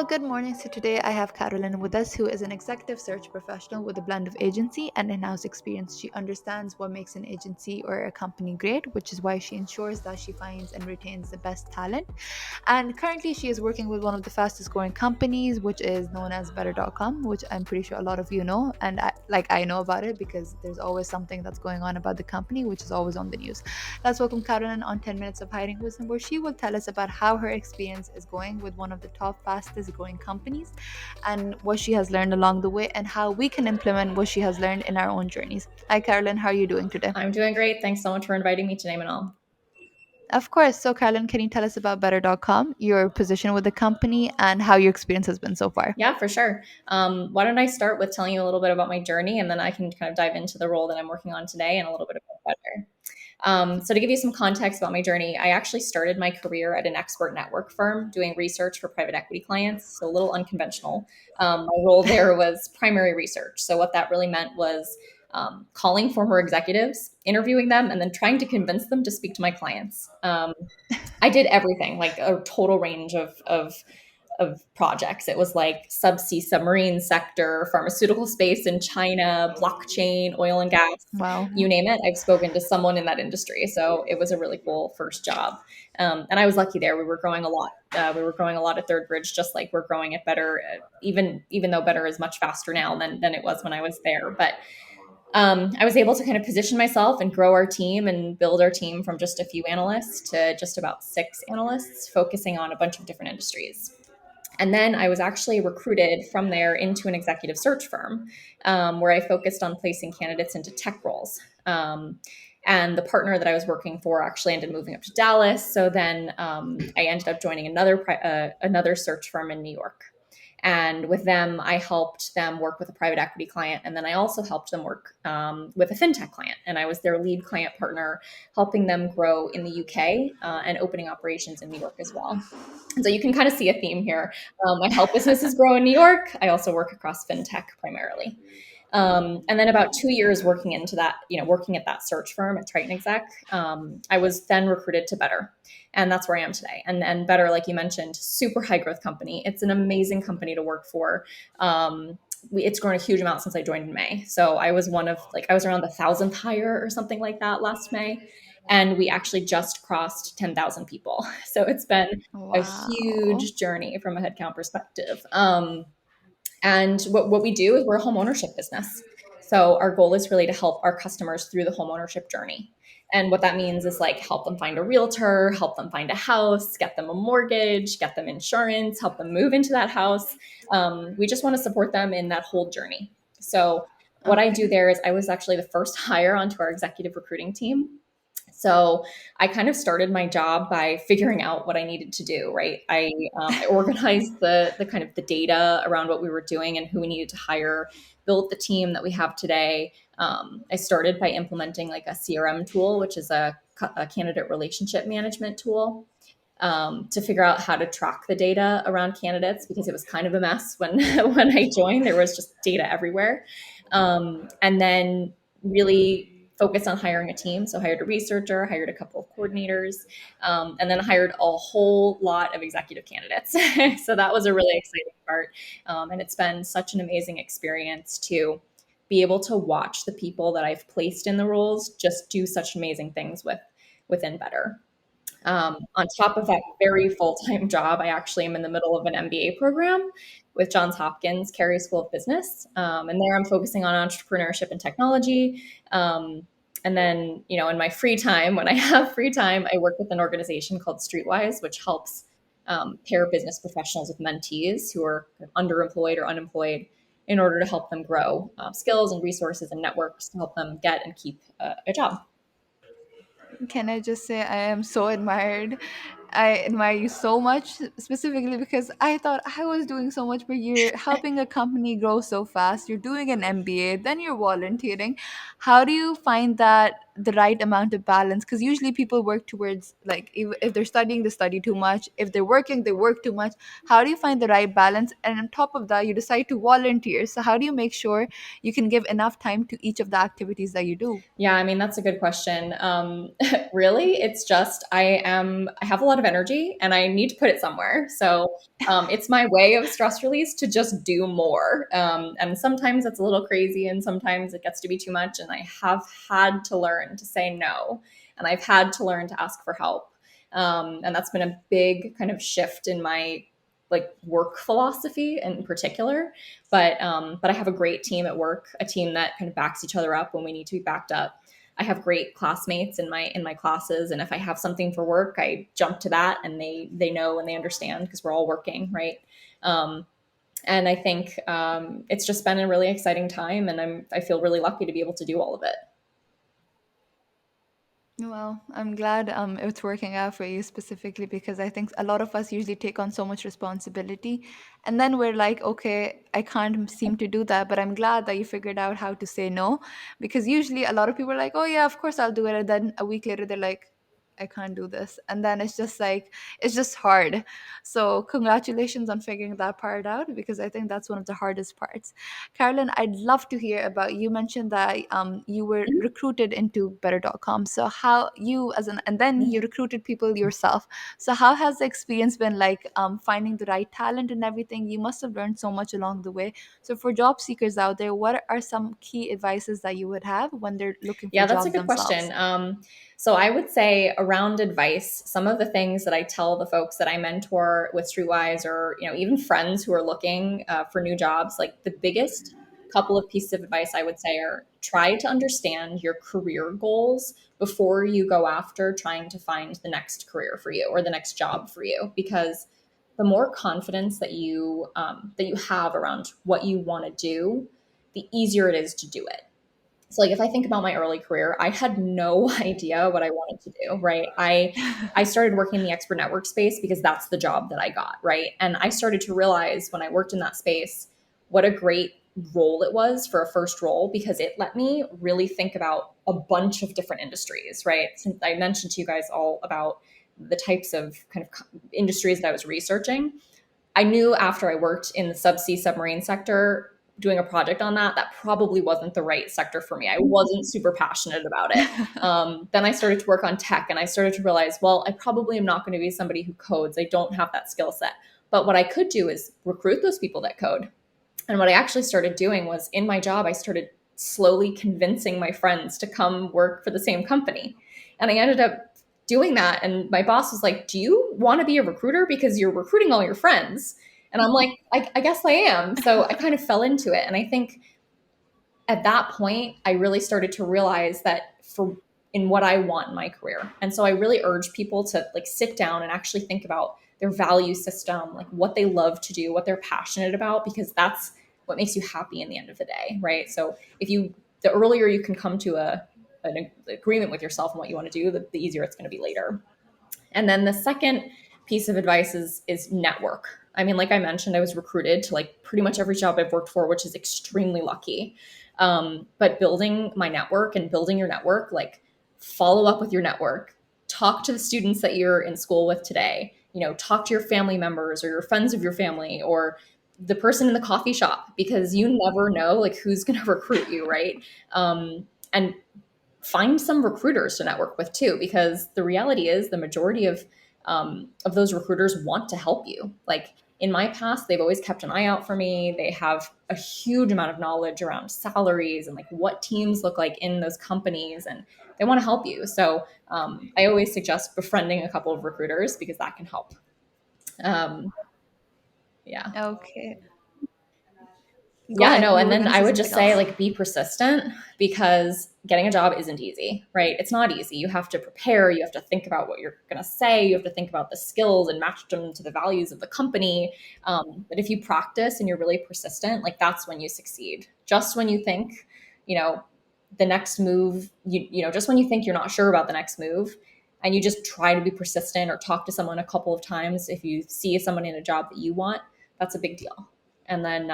Good morning. So today I have Carolyn with us, who is an executive search professional with a blend of agency and in-house experience. She understands what makes an agency or a company great, which is why she ensures that she finds and retains the best talent. And currently she is working with one of the fastest growing companies, which is known as better.com, which I'm pretty sure a lot of you know. And I know about it because there's always something that's going on about the company, which is always on the news. Let's welcome Carolyn on 10 Minutes of Hiding Wisdom, where she will tell us about how her experience is going with one of the top fastest growing companies and what she has learned along the way and how we can implement what she has learned in our own journeys. Hi, Carolyn. How are you doing today? I'm doing great. Thanks so much for inviting me today, Manal. Of course. So, Carolyn, can you tell us about better.com, your position with the company, and how your experience has been so far? Yeah, for sure. Why don't I start with telling you a little bit about my journey, and then I can kind of dive into the role that I'm working on today and a little bit about Better. So, to give you some context about my journey, I actually started my career at an expert network firm doing research for private equity clients, so a little unconventional. My role there was primary research. So, what that really meant was calling former executives, interviewing them, and then trying to convince them to speak to my clients. I did everything, like a total range of projects. It was like subsea submarine sector, pharmaceutical space in China, blockchain, oil and gas, Wow. you name it. I've spoken to someone in that industry. So it was a really cool first job. And I was lucky there. We were growing a lot. We were growing a lot at Third Bridge, just like we're growing at Better, even though Better is much faster now than it was when I was there. But I was able to kind of position myself and grow our team and build our team from just a few analysts to just about six analysts, focusing on a bunch of different industries. And then I was actually recruited from there into an executive search firm where I focused on placing candidates into tech roles. And the partner that I was working for actually ended up moving up to Dallas. So then I ended up joining another search firm in New York. And with them, I helped them work with a private equity client. And then I also helped them work with a fintech client. And I was their lead client partner, helping them grow in the UK and opening operations in New York as well. And so you can kind of see a theme here. I help businesses grow in New York. I also work across fintech primarily. And then about 2 years working into that, working at that search firm at Triton Exec, I was then recruited to Better. And that's where I am today. And Better, like you mentioned, super high growth company. It's an amazing company to work for. It's grown a huge amount since I joined in May. So I was I was around the 1,000th hire or something like that last May. And we actually just crossed 10,000 people. So it's been a Wow. huge journey from a headcount perspective. And what we do is we're a home ownership business. So our goal is really to help our customers through the home ownership journey. And what that means is like help them find a realtor, help them find a house, get them a mortgage, get them insurance, help them move into that house. We just want to support them in that whole journey. So what I do Okay. there is I was actually the first hire onto our executive recruiting team. So I kind of started my job by figuring out what I needed to do. Right, I organized the kind of the data around what we were doing and who we needed to hire, built the team that we have today. I started by implementing like a CRM tool, which is a candidate relationship management tool. To figure out how to track the data around candidates because it was kind of a mess when when I joined. There was just data everywhere, and then really focused on hiring a team. So hired a researcher, hired a couple of coordinators, and then hired a whole lot of executive candidates. So that was a really exciting part, and it's been such an amazing experience to be able to watch the people that I've placed in the roles just do such amazing things within Better. On top of that very full time job, I actually am in the middle of an MBA program with Johns Hopkins Carey School of Business. And there I'm focusing on entrepreneurship and technology. And then, in my free time, when I have free time, I work with an organization called Streetwise, which helps pair business professionals with mentees who are underemployed or unemployed in order to help them grow skills and resources and networks to help them get and keep a job. Can I just say I am so admired. I admire you so much, specifically because I thought I was doing so much, but you're helping a company grow so fast. You're doing an MBA, then you're volunteering. How do you find that the right amount of balance? Because usually people work towards, like, if they're studying, they study too much. If they're working, they work too much. How do you find the right balance? And on top of that, you decide to volunteer. So how do you make sure you can give enough time to each of the activities that you do? Yeah, I mean, that's a good question. Really, it's just I have a lot of energy and I need to put it somewhere. So it's my way of stress release to just do more. And sometimes it's a little crazy and sometimes it gets to be too much. And I have had to learn to say no. And I've had to learn to ask for help. And that's been a big kind of shift in my like work philosophy in particular. But I have a great team at work, a team that kind of backs each other up when we need to be backed up. I have great classmates in my classes, and if I have something for work, I jump to that, and they know and they understand because we're all working, right? Um, and I think it's just been a really exciting time, and I feel really lucky to be able to do all of it. Well, I'm glad it's working out for you specifically, because I think a lot of us usually take on so much responsibility and then we're like, okay, I can't seem to do that. But I'm glad that you figured out how to say no, because usually a lot of people are like, oh, yeah, of course I'll do it. And then a week later, they're like, I can't do this. And then it's just like, it's just hard. So, congratulations on figuring that part out, because I think that's one of the hardest parts. Carolyn, I'd love to hear about, you mentioned that you were recruited into better.com. So how you as an, and then you recruited people yourself. So how has the experience been like, finding the right talent and everything? You must have learned so much along the way. So for job seekers out there, what are some key advices that you would have when they're looking for Yeah, that's a jobs good themselves? question. So I would say around advice, some of the things that I tell the folks that I mentor with Streetwise, or even friends who are looking for new jobs, like the biggest couple of pieces of advice I would say are try to understand your career goals before you go after trying to find the next career for you or the next job for you, because the more confidence that you have around what you want to do, the easier it is to do it. So like if I think about my early career, I had no idea what I wanted to do, right? I started working in the expert network space because that's the job that I got, right? And I started to realize when I worked in that space what a great role it was for a first role, because it let me really think about a bunch of different industries, right? Since I mentioned to you guys all about the types of kind of industries that I was researching, I knew after I worked in the subsea submarine sector doing a project on that, that probably wasn't the right sector for me. I wasn't super passionate about it. Then I started to work on tech and I started to realize, well, I probably am not going to be somebody who codes. I don't have that skill set. But what I could do is recruit those people that code. And what I actually started doing was in my job, I started slowly convincing my friends to come work for the same company. And I ended up doing that. And my boss was like, do you want to be a recruiter? Because you're recruiting all your friends. And I'm like, I guess I am. So I kind of fell into it. And I think at that point, I really started to realize that for in what I want in my career. And so I really urge people to like sit down and actually think about their value system, like what they love to do, what they're passionate about, because that's what makes you happy in the end of the day, right? So the earlier you can come to an agreement with yourself and what you want to do, the easier it's going to be later. And then the second piece of advice is network. I mean, like I mentioned, I was recruited to like pretty much every job I've worked for, which is extremely lucky. But building my network and building your network, like follow up with your network, talk to the students that you're in school with today, talk to your family members or your friends of your family or the person in the coffee shop, because you never know like who's going to recruit you, right? And find some recruiters to network with too, because the reality is the majority of those recruiters want to help you. Like in my past, they've always kept an eye out for me. They have a huge amount of knowledge around salaries and like what teams look like in those companies, and they want to help you. So I always suggest befriending a couple of recruiters because that can help. Um, yeah. Okay. Go Yeah, ahead. no, You and were then going to I say would something just say else. like be persistent, because getting a job isn't easy, right? It's not easy. You have to prepare, you have to think about what you're going to say, you have to think about the skills and match them to the values of the company. But if you practice and you're really persistent, like that's when you succeed. Just when you think, you know, the next move, just when you think you're not sure about the next move, and you just try to be persistent or talk to someone a couple of times, if you see someone in a job that you want, that's a big deal. And then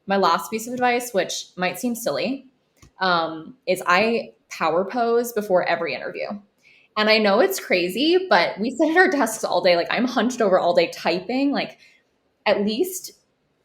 my last piece of advice, which might seem silly, is I power pose before every interview. And I know it's crazy, but we sit at our desks all day. Like I'm hunched over all day typing. Like at least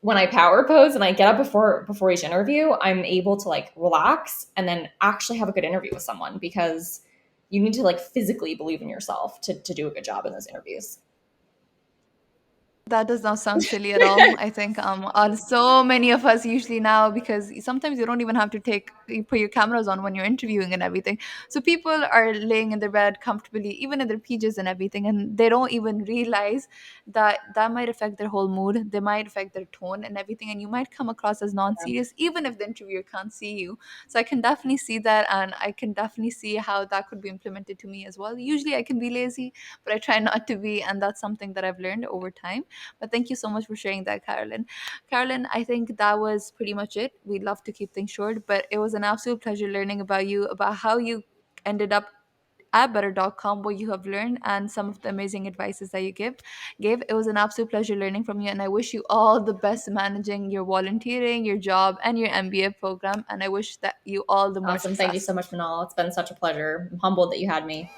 when I power pose and I get up before each interview, I'm able to like relax and then actually have a good interview with someone, because you need to like physically believe in yourself to do a good job in those interviews. That does not sound silly at all. I think so many of us usually now, because sometimes you don't even have to you put your cameras on when you're interviewing and everything. So people are laying in their bed comfortably, even in their PJs and everything, and they don't even realize that that might affect their whole mood. They might affect their tone and everything, and you might come across as non-serious even if the interviewer can't see you. So I can definitely see that, and I can definitely see how that could be implemented to me as well. Usually I can be lazy, but I try not to be, and that's something that I've learned over time. But thank you so much for sharing that, Carolyn. Carolyn, I think that was pretty much it. We'd love to keep things short, but it was an absolute pleasure learning about you, about how you ended up at better.com, what you have learned, and some of the amazing advices that you gave. It was an absolute pleasure learning from you, and I wish you all the best managing your volunteering, your job, and your MBA program. And I wish that you all the more Awesome. Thank you so success. much, Manal. It's been such a pleasure. I'm humbled that you had me.